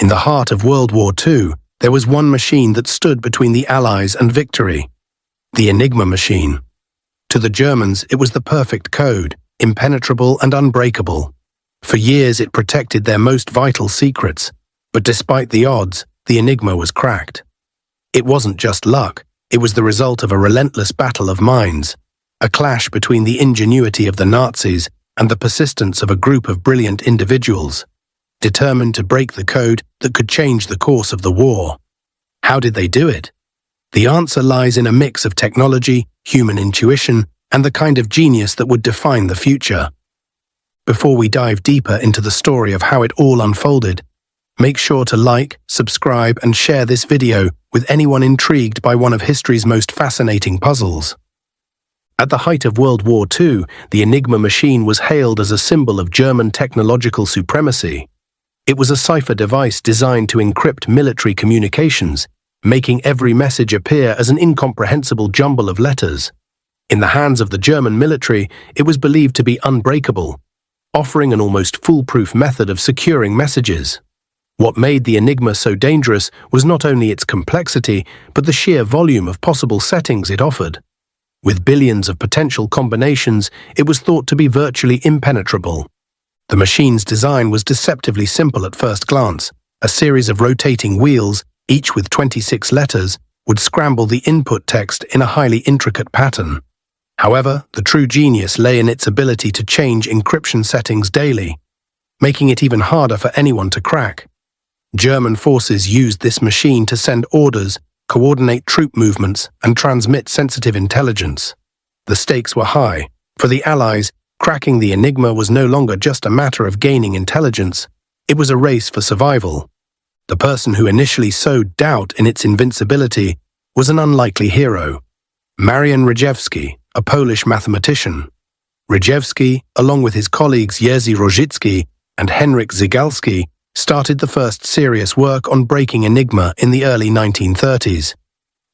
In the heart of World War II, there was one machine that stood between the Allies and victory: the Enigma machine. To the Germans, it was the perfect code, impenetrable and unbreakable. For years, it protected their most vital secrets, but despite the odds, the Enigma was cracked. It wasn't just luck, it was the result of a relentless battle of minds, a clash between the ingenuity of the Nazis and the persistence of a group of brilliant individuals, determined to break the code that could change the course of the war. How did they do it? The answer lies in a mix of technology, human intuition, and the kind of genius that would define the future. Before we dive deeper into the story of how it all unfolded, make sure to like, subscribe, and share this video with anyone intrigued by one of history's most fascinating puzzles. At the height of World War II, the Enigma machine was hailed as a symbol of German technological supremacy. It was a cipher device designed to encrypt military communications, making every message appear as an incomprehensible jumble of letters. In the hands of the German military, it was believed to be unbreakable, offering an almost foolproof method of securing messages. What made the Enigma so dangerous was not only its complexity, but the sheer volume of possible settings it offered. With billions of potential combinations, it was thought to be virtually impenetrable. The machine's design was deceptively simple at first glance. A series of rotating wheels, each with 26 letters, would scramble the input text in a highly intricate pattern. However, the true genius lay in its ability to change encryption settings daily, making it even harder for anyone to crack. German forces used this machine to send orders, coordinate troop movements, and transmit sensitive intelligence. The stakes were high. For the Allies, cracking the Enigma was no longer just a matter of gaining intelligence. It was a race for survival. The person who initially sowed doubt in its invincibility was an unlikely hero: Marian Rejewski, a Polish mathematician. Rejewski, along with his colleagues Jerzy Różycki and Henryk Zygalski, started the first serious work on breaking Enigma in the early 1930s.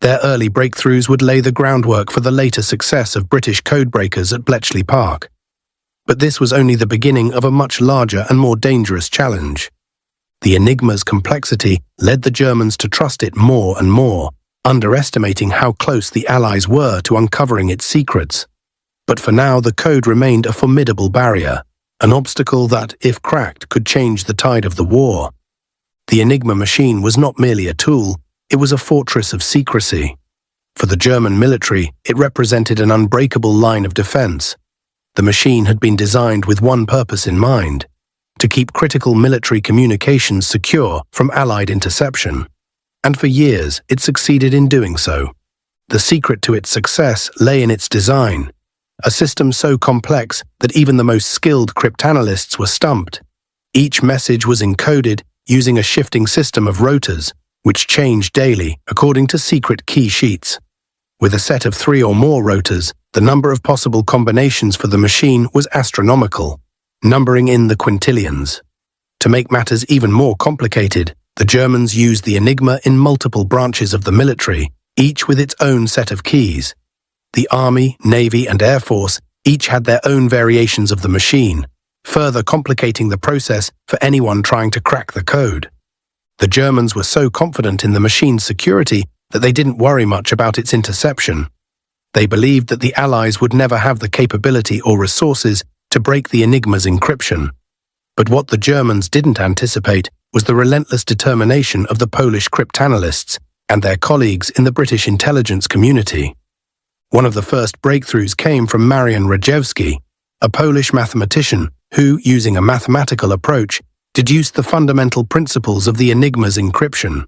Their early breakthroughs would lay the groundwork for the later success of British codebreakers at Bletchley Park. But this was only the beginning of a much larger and more dangerous challenge. The Enigma's complexity led the Germans to trust it more and more, underestimating how close the Allies were to uncovering its secrets. But for now, the code remained a formidable barrier, an obstacle that, if cracked, could change the tide of the war. The Enigma machine was not merely a tool, it was a fortress of secrecy. For the German military, it represented an unbreakable line of defense. The machine had been designed with one purpose in mind: to keep critical military communications secure from Allied interception. And for years, it succeeded in doing so. The secret to its success lay in its design, a system so complex that even the most skilled cryptanalysts were stumped. Each message was encoded using a shifting system of rotors, which changed daily according to secret key sheets. With a set of 3 or more rotors, the number of possible combinations for the machine was astronomical, numbering in the quintillions. To make matters even more complicated, the Germans used the Enigma in multiple branches of the military, each with its own set of keys. The Army, Navy, and Air Force each had their own variations of the machine, further complicating the process for anyone trying to crack the code. The Germans were so confident in the machine's security that they didn't worry much about its interception. They believed that the Allies would never have the capability or resources to break the Enigma's encryption. But what the Germans didn't anticipate was the relentless determination of the Polish cryptanalysts and their colleagues in the British intelligence community. One of the first breakthroughs came from Marian Rejewski, a Polish mathematician who, using a mathematical approach, deduced the fundamental principles of the Enigma's encryption.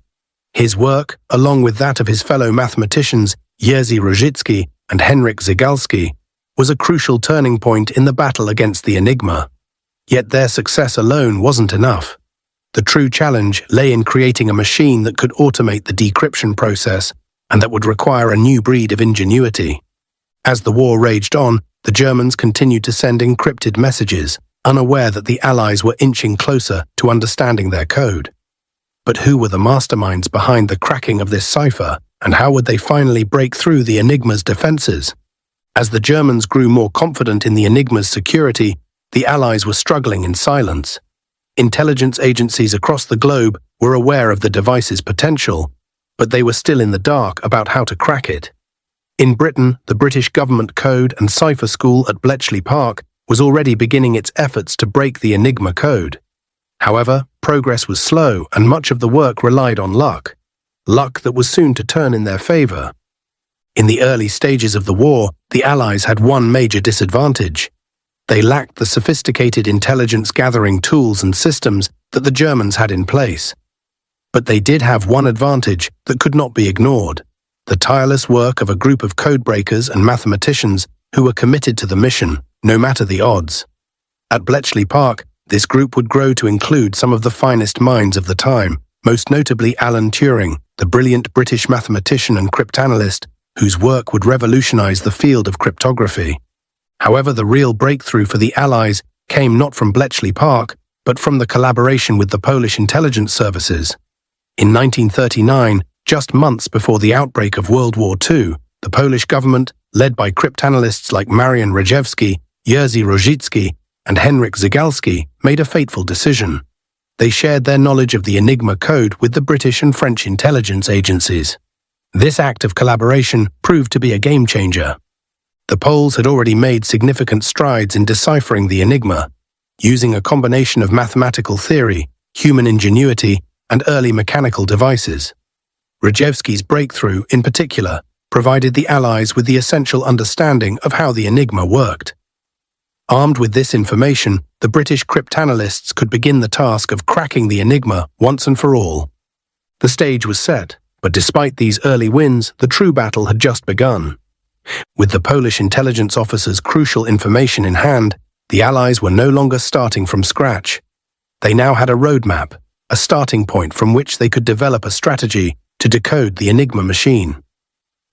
His work, along with that of his fellow mathematicians Jerzy Różycki and Henryk Zygalski, was a crucial turning point in the battle against the Enigma. Yet their success alone wasn't enough. The true challenge lay in creating a machine that could automate the decryption process and that would require a new breed of ingenuity. As the war raged on, the Germans continued to send encrypted messages, unaware that the Allies were inching closer to understanding their code. But who were the masterminds behind the cracking of this cipher, and how would they finally break through the Enigma's defenses? As the Germans grew more confident in the Enigma's security, the Allies were struggling in silence. Intelligence agencies across the globe were aware of the device's potential, but they were still in the dark about how to crack it. In Britain, the British Government Code and Cipher School at Bletchley Park was already beginning its efforts to break the Enigma code. However, progress was slow and much of the work relied on luck that was soon to turn in their favor. In the early stages of the war, the Allies had one major disadvantage. They lacked the sophisticated intelligence-gathering tools and systems that the Germans had in place. But they did have one advantage that could not be ignored: the tireless work of a group of codebreakers and mathematicians who were committed to the mission, no matter the odds. At Bletchley Park, this group would grow to include some of the finest minds of the time, most notably Alan Turing, the brilliant British mathematician and cryptanalyst whose work would revolutionize the field of cryptography. However, the real breakthrough for the Allies came not from Bletchley Park, but from the collaboration with the Polish intelligence services. In 1939, just months before the outbreak of World War II, the Polish government, led by cryptanalysts like Marian Rejewski, Jerzy Różycki, and Henryk Zygalski, made a fateful decision. They shared their knowledge of the Enigma code with the British and French intelligence agencies. This act of collaboration proved to be a game-changer. The Poles had already made significant strides in deciphering the Enigma, using a combination of mathematical theory, human ingenuity, and early mechanical devices. Rejewski's breakthrough, in particular, provided the Allies with the essential understanding of how the Enigma worked. Armed with this information, the British cryptanalysts could begin the task of cracking the Enigma once and for all. The stage was set, but despite these early wins, the true battle had just begun. With the Polish intelligence officers' crucial information in hand, the Allies were no longer starting from scratch. They now had a roadmap, a starting point from which they could develop a strategy to decode the Enigma machine.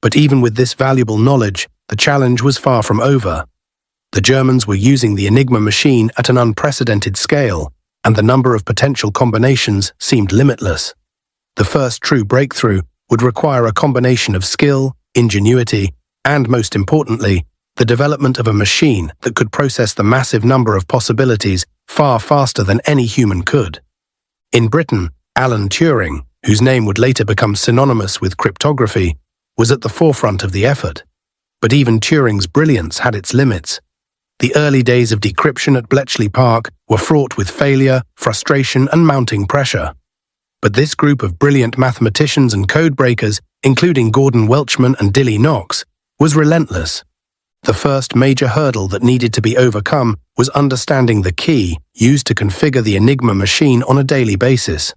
But even with this valuable knowledge, the challenge was far from over. The Germans were using the Enigma machine at an unprecedented scale, and the number of potential combinations seemed limitless. The first true breakthrough would require a combination of skill, ingenuity, and, most importantly, the development of a machine that could process the massive number of possibilities far faster than any human could. In Britain, Alan Turing, whose name would later become synonymous with cryptography, was at the forefront of the effort. But even Turing's brilliance had its limits. The early days of decryption at Bletchley Park were fraught with failure, frustration, and mounting pressure. But this group of brilliant mathematicians and codebreakers, including Gordon Welchman and Dilly Knox, was relentless. The first major hurdle that needed to be overcome was understanding the key used to configure the Enigma machine on a daily basis.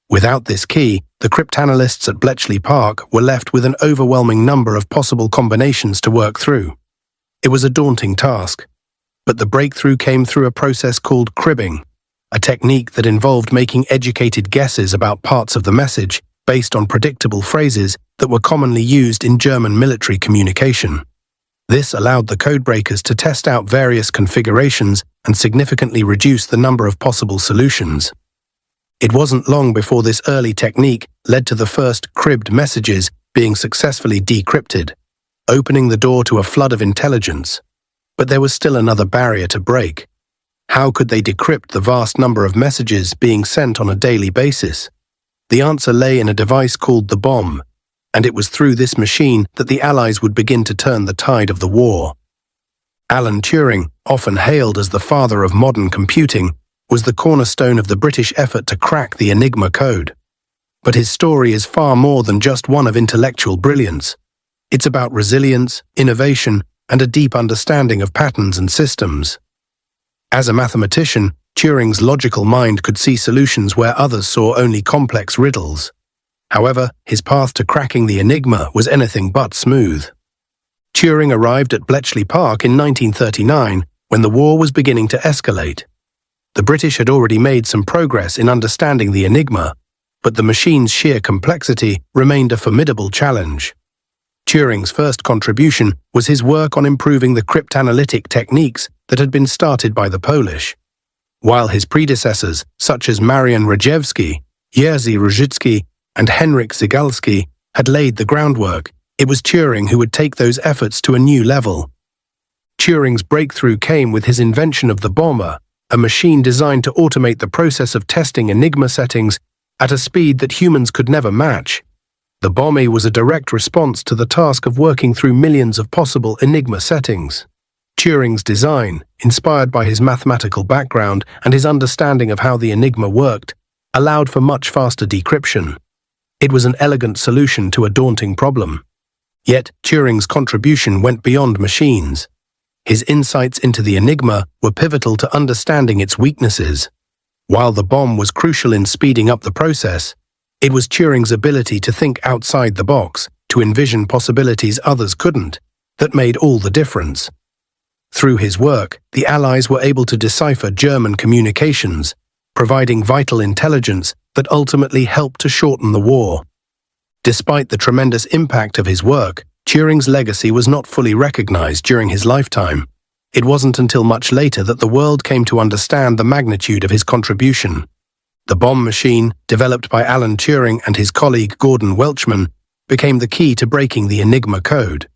Without this key, the cryptanalysts at Bletchley Park were left with an overwhelming number of possible combinations to work through. It was a daunting task, but the breakthrough came through a process called cribbing, a technique that involved making educated guesses about parts of the message based on predictable phrases that were commonly used in German military communication. This allowed the codebreakers to test out various configurations and significantly reduce the number of possible solutions. It wasn't long before this early technique led to the first cribbed messages being successfully decrypted, opening the door to a flood of intelligence. But there was still another barrier to break. How could they decrypt the vast number of messages being sent on a daily basis? The answer lay in a device called the bomb, and it was through this machine that the Allies would begin to turn the tide of the war. Alan Turing, often hailed as the father of modern computing, was the cornerstone of the British effort to crack the Enigma code. But his story is far more than just one of intellectual brilliance. It's about resilience, innovation, and a deep understanding of patterns and systems. As a mathematician, Turing's logical mind could see solutions where others saw only complex riddles. However, his path to cracking the Enigma was anything but smooth. Turing arrived at Bletchley Park in 1939 when the war was beginning to escalate. The British had already made some progress in understanding the Enigma, but the machine's sheer complexity remained a formidable challenge. Turing's first contribution was his work on improving the cryptanalytic techniques that had been started by the Polish. While his predecessors, such as Marian Rejewski, Jerzy Różycki, and Henryk Zygalski, had laid the groundwork, it was Turing who would take those efforts to a new level. Turing's breakthrough came with his invention of the bomber, a machine designed to automate the process of testing Enigma settings at a speed that humans could never match. The WWII was a direct response to the task of working through millions of possible Enigma settings. Turing's design, inspired by his mathematical background and his understanding of how the Enigma worked, allowed for much faster decryption. It was an elegant solution to a daunting problem. Yet, Turing's contribution went beyond machines. His insights into the Enigma were pivotal to understanding its weaknesses. While the bomb was crucial in speeding up the process, it was Turing's ability to think outside the box, to envision possibilities others couldn't, that made all the difference. Through his work, the Allies were able to decipher German communications, providing vital intelligence that ultimately helped to shorten the war. Despite the tremendous impact of his work, Turing's legacy was not fully recognized during his lifetime. It wasn't until much later that the world came to understand the magnitude of his contribution. The bomb machine, developed by Alan Turing and his colleague Gordon Welchman, became the key to breaking the Enigma code.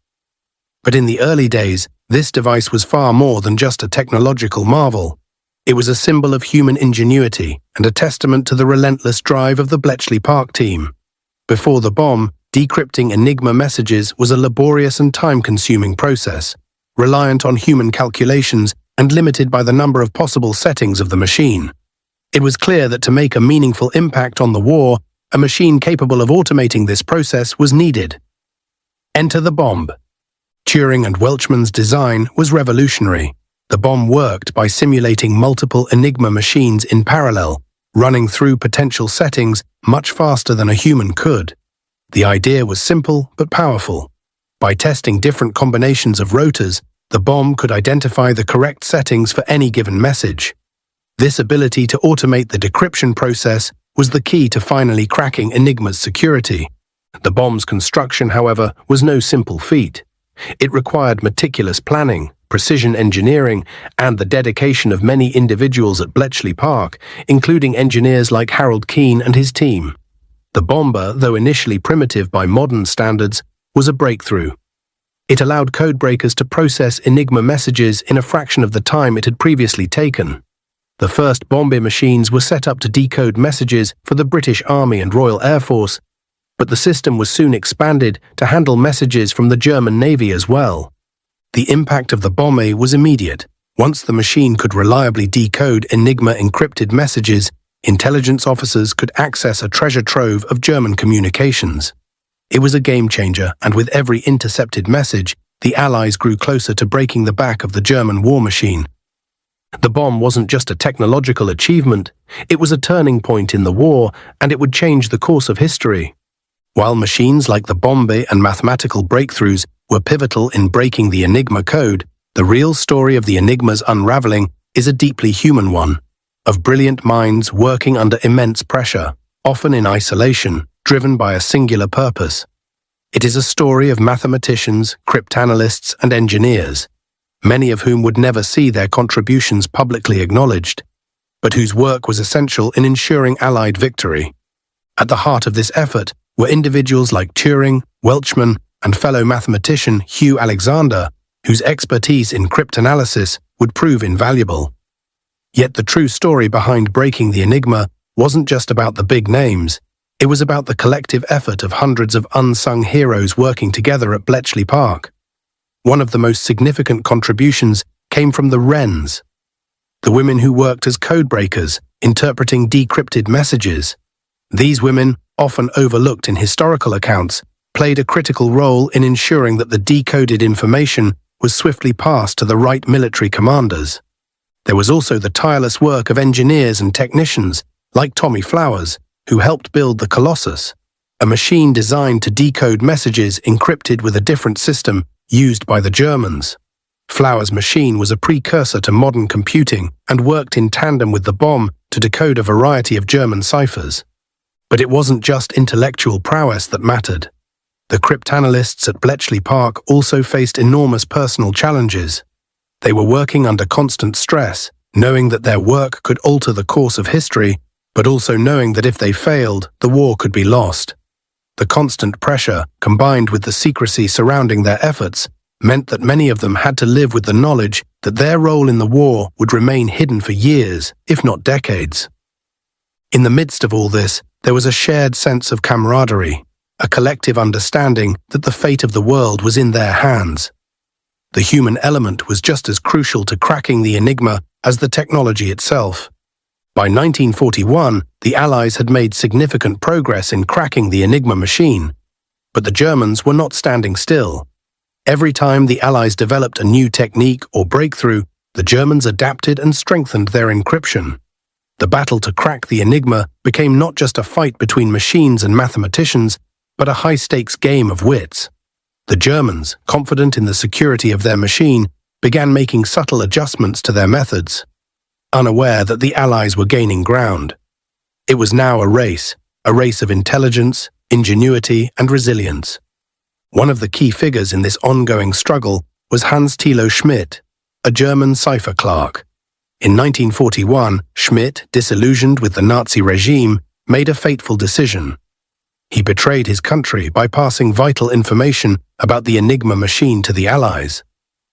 But in the early days, this device was far more than just a technological marvel. It was a symbol of human ingenuity and a testament to the relentless drive of the Bletchley Park team. Before the bomb, decrypting Enigma messages was a laborious and time-consuming process, reliant on human calculations and limited by the number of possible settings of the machine. It was clear that to make a meaningful impact on the war, a machine capable of automating this process was needed. Enter the bomb. Turing and Welchman's design was revolutionary. The bomb worked by simulating multiple Enigma machines in parallel, running through potential settings much faster than a human could. The idea was simple but powerful. By testing different combinations of rotors, the bomb could identify the correct settings for any given message. This ability to automate the decryption process was the key to finally cracking Enigma's security. The bomb's construction, however, was no simple feat. It required meticulous planning, precision engineering, and the dedication of many individuals at Bletchley Park, including engineers like Harold Keane and his team. The bomber, though initially primitive by modern standards, was a breakthrough. It allowed codebreakers to process Enigma messages in a fraction of the time it had previously taken. The first bomber machines were set up to decode messages for the British Army and Royal Air Force, but the system was soon expanded to handle messages from the German Navy as well. The impact of the WWII was immediate. Once the machine could reliably decode Enigma encrypted messages, intelligence officers could access a treasure trove of German communications. It was a game-changer, and with every intercepted message, the Allies grew closer to breaking the back of the German war machine. The bomb wasn't just a technological achievement, it was a turning point in the war, and it would change the course of history. While machines like the WWII and mathematical breakthroughs were pivotal in breaking the Enigma code, the real story of the Enigma's unraveling is a deeply human one, of brilliant minds working under immense pressure, often in isolation, driven by a singular purpose. It is a story of mathematicians, cryptanalysts, and engineers, many of whom would never see their contributions publicly acknowledged, but whose work was essential in ensuring Allied victory. At the heart of this effort were individuals like Turing, Welchman, and fellow mathematician Hugh Alexander, whose expertise in cryptanalysis would prove invaluable. Yet the true story behind breaking the Enigma wasn't just about the big names. It was about the collective effort of hundreds of unsung heroes working together at Bletchley Park. One of the most significant contributions came from the Wrens, the women who worked as codebreakers, interpreting decrypted messages. These women, often overlooked in historical accounts, played a critical role in ensuring that the decoded information was swiftly passed to the right military commanders. There was also the tireless work of engineers and technicians, like Tommy Flowers, who helped build the Colossus, a machine designed to decode messages encrypted with a different system used by the Germans. Flowers' machine was a precursor to modern computing and worked in tandem with the bomb to decode a variety of German ciphers. But it wasn't just intellectual prowess that mattered. The cryptanalysts at Bletchley Park also faced enormous personal challenges. They were working under constant stress, knowing that their work could alter the course of history, but also knowing that if they failed, the war could be lost. The constant pressure, combined with the secrecy surrounding their efforts, meant that many of them had to live with the knowledge that their role in the war would remain hidden for years, if not decades. In the midst of all this, there was a shared sense of camaraderie, a collective understanding that the fate of the world was in their hands. The human element was just as crucial to cracking the Enigma as the technology itself. By 1941, the Allies had made significant progress in cracking the Enigma machine. But the Germans were not standing still. Every time the Allies developed a new technique or breakthrough, the Germans adapted and strengthened their encryption. The battle to crack the Enigma became not just a fight between machines and mathematicians, but a high-stakes game of wits. The Germans, confident in the security of their machine, began making subtle adjustments to their methods, unaware that the Allies were gaining ground. It was now a race of intelligence, ingenuity, and resilience. One of the key figures in this ongoing struggle was Hans Thilo Schmidt, a German cipher clerk. In 1941, Schmidt, disillusioned with the Nazi regime, made a fateful decision. He betrayed his country by passing vital information about the Enigma machine to the Allies.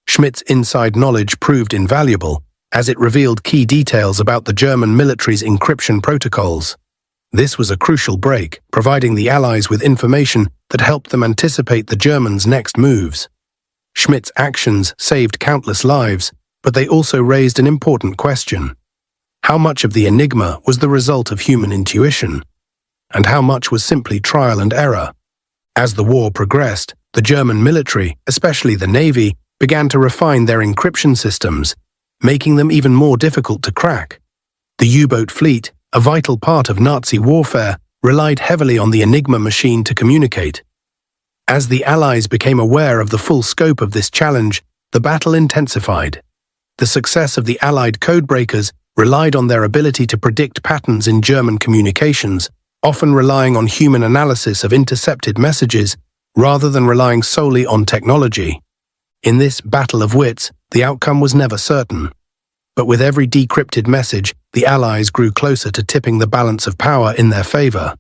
Schmidt's inside knowledge proved invaluable, as it revealed key details about the German military's encryption protocols. This was a crucial break, providing the Allies with information that helped them anticipate the Germans' next moves. Schmidt's actions saved countless lives, but they also raised an important question. How much of the Enigma was the result of human intuition? And how much was simply trial and error? As the war progressed, the German military, especially the Navy, began to refine their encryption systems, making them even more difficult to crack. The U-boat fleet, a vital part of Nazi warfare, relied heavily on the Enigma machine to communicate. As the Allies became aware of the full scope of this challenge, the battle intensified. The success of the Allied codebreakers relied on their ability to predict patterns in German communications, often relying on human analysis of intercepted messages rather than relying solely on technology. In this battle of wits, the outcome was never certain. But with every decrypted message, the Allies grew closer to tipping the balance of power in their favor.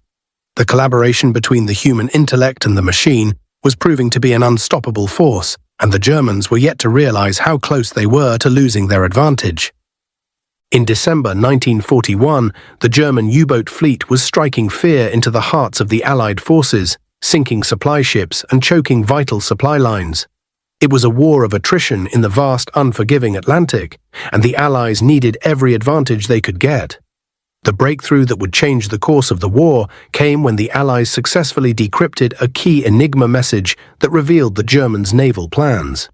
The collaboration between the human intellect and the machine was proving to be an unstoppable force, and the Germans were yet to realize how close they were to losing their advantage. In December 1941, the German U-boat fleet was striking fear into the hearts of the Allied forces, sinking supply ships and choking vital supply lines. It was a war of attrition in the vast, unforgiving Atlantic, and the Allies needed every advantage they could get. The breakthrough that would change the course of the war came when the Allies successfully decrypted a key Enigma message that revealed the Germans' naval plans.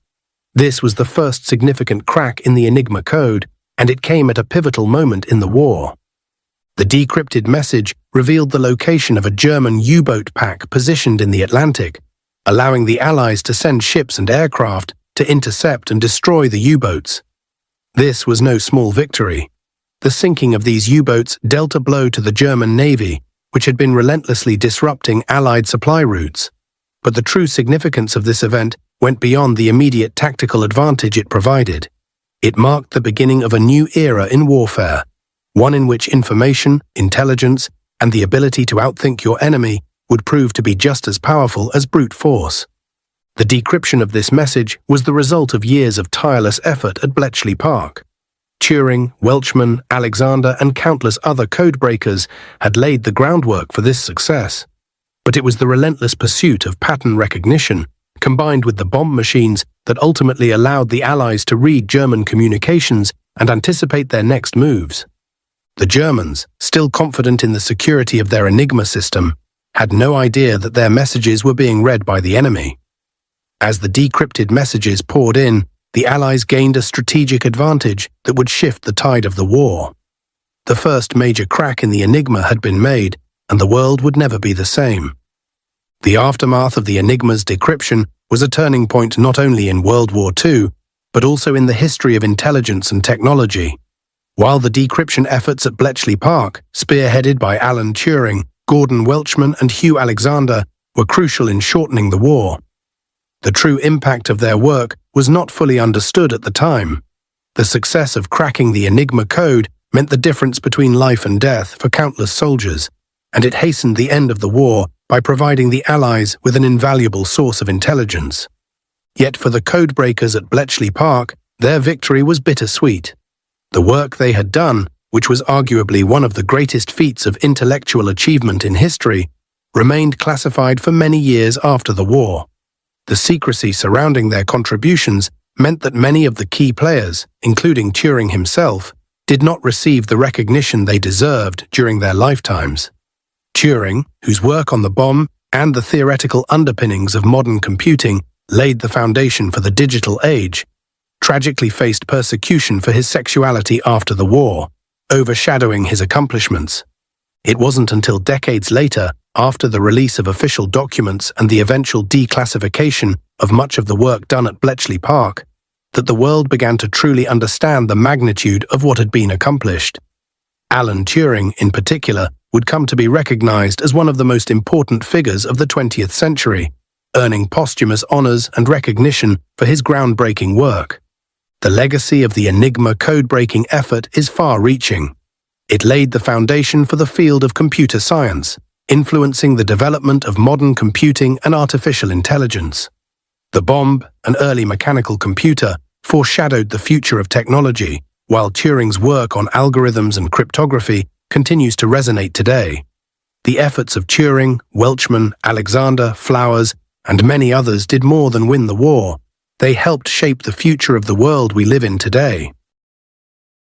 This was the first significant crack in the Enigma code, and it came at a pivotal moment in the war. The decrypted message revealed the location of a German U-boat pack positioned in the Atlantic, allowing the Allies to send ships and aircraft to intercept and destroy the U-boats. This was no small victory. The sinking of these U-boats dealt a blow to the German Navy, which had been relentlessly disrupting Allied supply routes. But the true significance of this event went beyond the immediate tactical advantage it provided. It marked the beginning of a new era in warfare, one in which information, intelligence, and the ability to outthink your enemy would prove to be just as powerful as brute force. The decryption of this message was the result of years of tireless effort at Bletchley Park. Turing, Welchman, Alexander, and countless other codebreakers had laid the groundwork for this success. But it was the relentless pursuit of pattern recognition, combined with the bomb machines, that ultimately allowed the Allies to read German communications and anticipate their next moves. The Germans, still confident in the security of their Enigma system, had no idea that their messages were being read by the enemy. As the decrypted messages poured in, the Allies gained a strategic advantage that would shift the tide of the war. The first major crack in the Enigma had been made, and the world would never be the same. The aftermath of the Enigma's decryption was a turning point not only in World War II, but also in the history of intelligence and technology. While the decryption efforts at Bletchley Park, spearheaded by Alan Turing, Gordon Welchman, and Hugh Alexander, were crucial in shortening the war, the true impact of their work was not fully understood at the time. The success of cracking the Enigma code meant the difference between life and death for countless soldiers, and it hastened the end of the war by providing the Allies with an invaluable source of intelligence. Yet for the codebreakers at Bletchley Park, their victory was bittersweet. The work they had done, which was arguably one of the greatest feats of intellectual achievement in history, remained classified for many years after the war. The secrecy surrounding their contributions meant that many of the key players, including Turing himself, did not receive the recognition they deserved during their lifetimes. Turing, whose work on the bomb and the theoretical underpinnings of modern computing laid the foundation for the digital age, tragically faced persecution for his sexuality after the war, overshadowing his accomplishments. It wasn't until decades later, after the release of official documents and the eventual declassification of much of the work done at Bletchley Park, that the world began to truly understand the magnitude of what had been accomplished. Alan Turing, in particular, would come to be recognized as one of the most important figures of the 20th century, earning posthumous honors and recognition for his groundbreaking work. The legacy of the Enigma code-breaking effort is far-reaching. It laid the foundation for the field of computer science, influencing the development of modern computing and artificial intelligence. The bomb, an early mechanical computer, foreshadowed the future of technology, while Turing's work on algorithms and cryptography continues to resonate today. The efforts of Turing, Welchman, Alexander, Flowers, and many others did more than win the war. They helped shape the future of the world we live in today.